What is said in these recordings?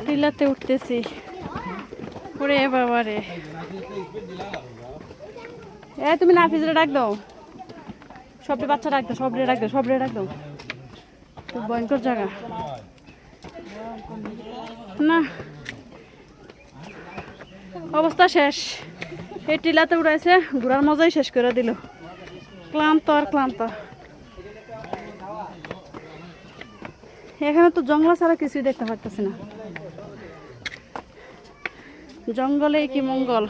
টিলাতে উঠতেছি ওরে বাবা রে। তুমি নাফিজরে ডাক দাও, সবরে বাচ্চা ডাক দাও, সবরে ডাক দাও, সবরে ডাক দাও। খুব ভয়ঙ্কর জায়গা না, অবস্থা শেষ। এই টিলাতে উড়াইছে, ঘোরার মজাই শেষ করে দিল। ক্লান্ত আর ক্লান্ত। এখানে তো জঙ্গল ছাড়া কিছুই দেখতে পারতেছি না। জঙ্গলে কি মঙ্গল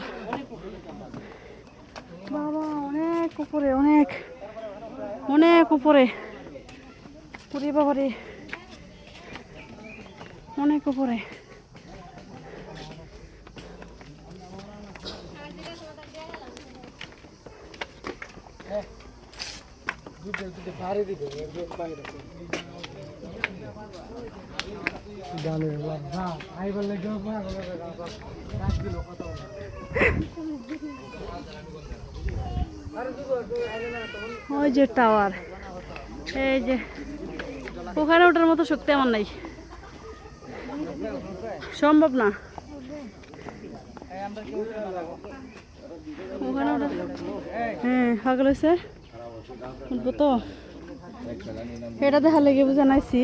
বাবা, অনেক উপরে, অনেক অনেক উপরে, পুরি বাবারে অনেক উপরে। ওই যে টাওয়ার, এই যে ওখানে ওঠার মতো শক্তি আমার নাই, সম্ভব না ওখানে ওঠা। হ্যাঁ পাগল হয়েছে, উঠবো তো, এটা দেখা লেগে বুঝে নাইছি।